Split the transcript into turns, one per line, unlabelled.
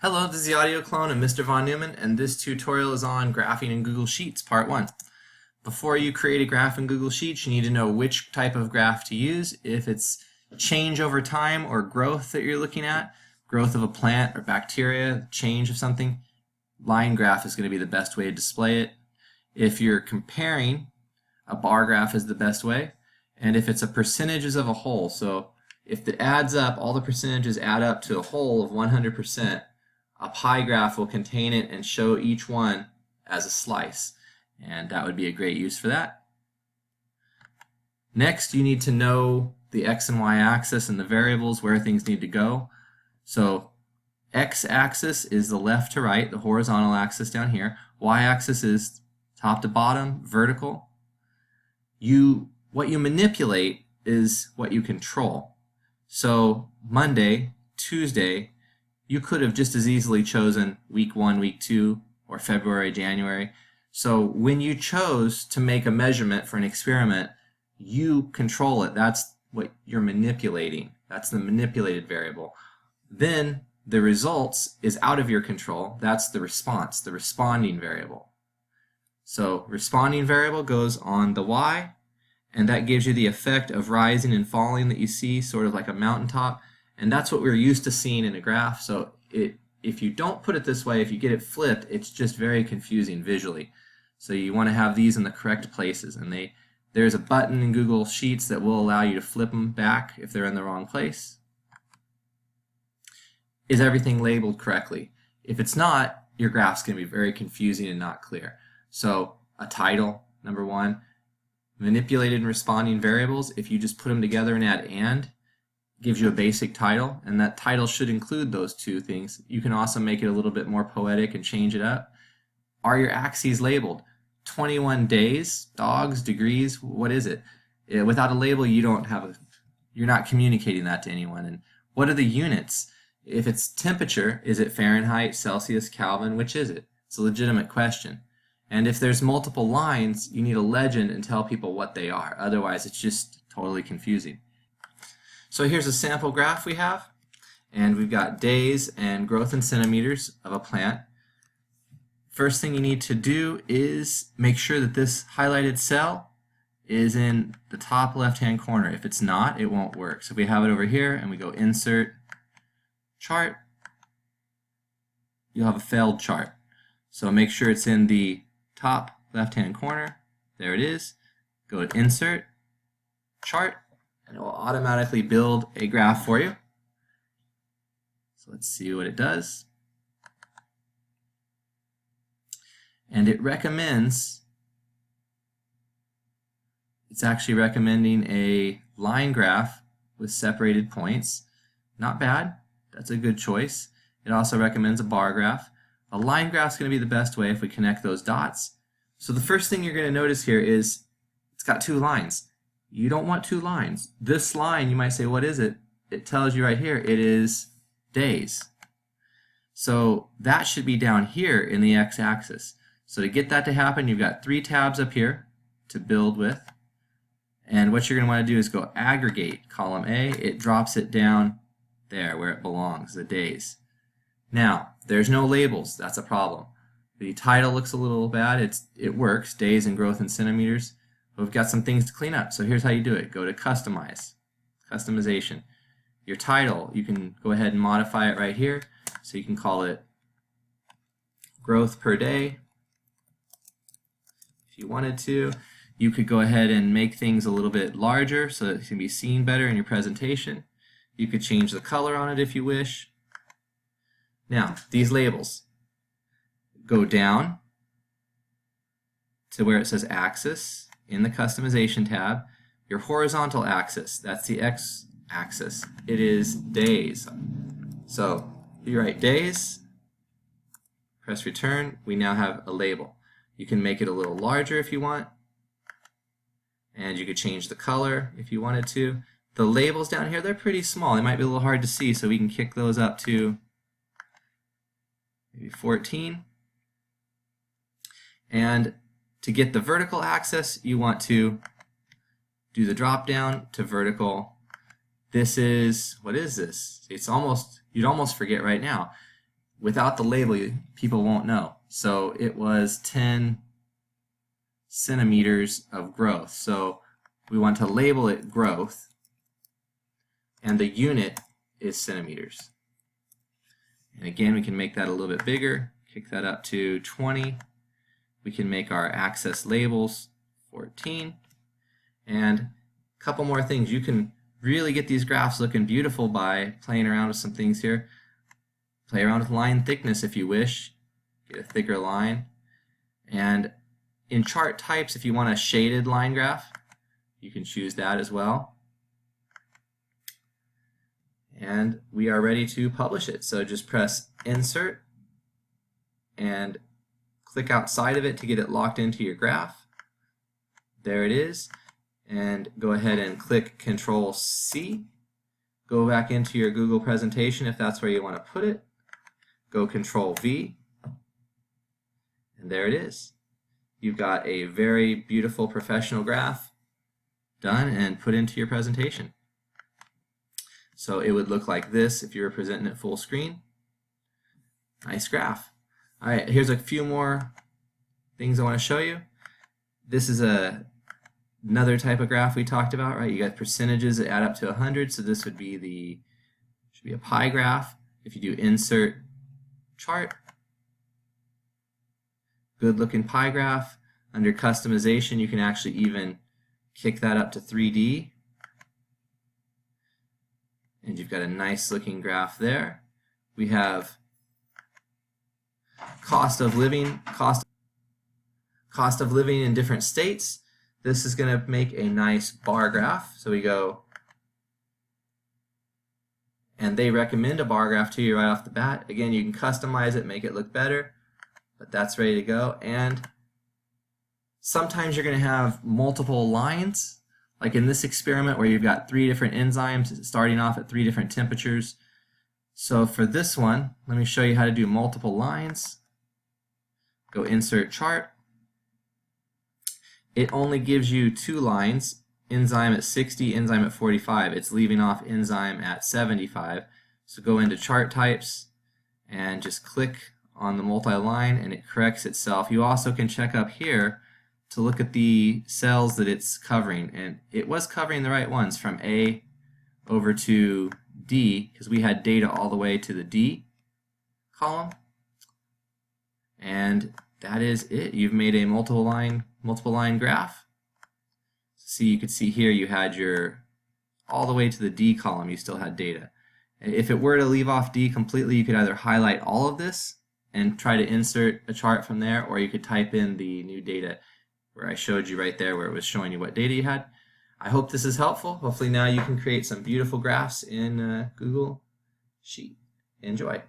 Hello, this is the audio clone of Mr. Von Neumann, and this tutorial is on graphing in Google Sheets, part 1. Before you create a graph in Google Sheets, you need to know which type of graph to use. If it's change over time or growth that you're looking at, growth of a plant or bacteria, change of something, line graph is going to be the best way to display it. If you're comparing, a bar graph is the best way. And if it's a percentages of a whole, so if it adds up, all the percentages add up to a whole of 100%, a pie graph will contain it and show each one as a slice. And that would be a great use for that. Next, you need to know the x and y axis and the variables where things need to go. So x-axis is the left to right, the horizontal axis down here. Y-axis is top to bottom, vertical. What you manipulate is what you control. So Monday, Tuesday, you could have just as easily chosen week 1, week 2, or February, January. So when you chose to make a measurement for an experiment, you control it. That's what you're manipulating. That's the manipulated variable. Then the results is out of your control. That's the response, the responding variable. So responding variable goes on the y, and that gives you the effect of rising and falling that you see, sort of like a mountaintop. And that's what we're used to seeing in a graph. So if you don't put it this way, if you get it flipped, it's just very confusing visually. So you want to have these in the correct places. And there's a button in Google Sheets that will allow you to flip them back if they're in the wrong place. Is everything labeled correctly? If it's not, your graph's going to be very confusing and not clear. So a title, number 1. Manipulated and responding variables, if you just put them together and add and, gives you a basic title, and that title should include those two things. You can also make it a little bit more poetic and change it up. Are your axes labeled? 21 days, dogs, degrees, what is it? Without a label, you're not communicating that to anyone. And what are the units? If it's temperature, is it Fahrenheit, Celsius, Kelvin? Which is it? It's a legitimate question. And if there's multiple lines, you need a legend and tell people what they are. Otherwise, it's just totally confusing. So here's a sample graph we have, and we've got days and growth in centimeters of a plant. First thing you need to do is make sure that this highlighted cell is in the top left-hand corner. If it's not, it won't work. So if we have it over here and we go Insert, Chart, you'll have a failed chart. So make sure it's in the top left-hand corner. There it is. Go to Insert, Chart, and it will automatically build a graph for you. So let's see what it does. And it recommends, it's actually recommending a line graph with separated points. Not bad, that's a good choice. It also recommends a bar graph. A line graph is going to be the best way if we connect those dots. So the first thing you're going to notice here is it's got 2 lines. You don't want 2 lines. This line, you might say, what is it? It tells you right here, it is days. So that should be down here in the x-axis. So to get that to happen, you've got 3 tabs up here to build with. And what you're going to want to do is go aggregate column A. It drops it down there where it belongs, the days. Now, there's no labels. That's a problem. The title looks a little bad. It works, days and growth in centimeters. But we've got some things to clean up. So here's how you do it. Go to Customize, Customization. Your title, you can go ahead and modify it right here. So you can call it growth per day. If you wanted to, you could go ahead and make things a little bit larger so that it can be seen better in your presentation. You could change the color on it if you wish. Now, these labels, go down to where it says axis in the customization tab. Your horizontal axis, that's the x-axis, it is days. So you write days, press return, we now have a label. You can make it a little larger if you want, and you could change the color if you wanted to. The labels down here, they're pretty small. They might be a little hard to see, so we can kick those up to maybe 14. And to get the vertical axis, you want to do the drop down to vertical. This is, what is this? It's almost, you'd almost forget right now. without the label, people won't know. So it was 10 centimeters of growth. So we want to label it growth, and the unit is centimeters. And again, we can make that a little bit bigger, kick that up to 20. We can make our axis labels 14. And a couple more things. You can really get these graphs looking beautiful by playing around with some things here. Play around with line thickness if you wish. Get a thicker line. And in chart types, if you want a shaded line graph, you can choose that as well. And we are ready to publish it. So just press Insert and click outside of it to get it locked into your graph. There it is. And go ahead and click Control-C. Go back into your Google presentation if that's where you want to put it. Go Control-V. And there it is. You've got a very beautiful professional graph done and put into your presentation. So it would look like this if you were presenting it full screen. Nice graph. All right, here's a few more things I want to show you. This is another type of graph we talked about, right? You got percentages that add up to 100, so this would be should be a pie graph. If you do Insert Chart, good looking pie graph. Under customization, you can actually even kick that up to 3D. And you've got a nice looking graph there. We have cost of living in different states. This is going to make a nice bar graph. So we go, and they recommend a bar graph to you right off the bat. Again, you can customize it, make it look better, but that's ready to go. And sometimes you're going to have multiple lines, like in this experiment where you've got 3 different enzymes starting off at 3 different temperatures. So for this one, let me show you how to do multiple lines. Go Insert Chart. It only gives you 2 lines, enzyme at 60, enzyme at 45. It's leaving off enzyme at 75. So go into Chart Types and just click on the multi-line and it corrects itself. You also can check up here to look at the cells that it's covering, and it was covering the right ones from A over to D because we had data all the way to the D column. And that is it. You've made a multiple line graph. See, you could see here you had your all the way to the D column, you still had data. If it were to leave off D completely, you could either highlight all of this and try to insert a chart from there, or you could type in the new data where I showed you right there where it was showing you what data you had. I hope this is helpful. Hopefully now you can create some beautiful graphs in Google Sheet. Enjoy.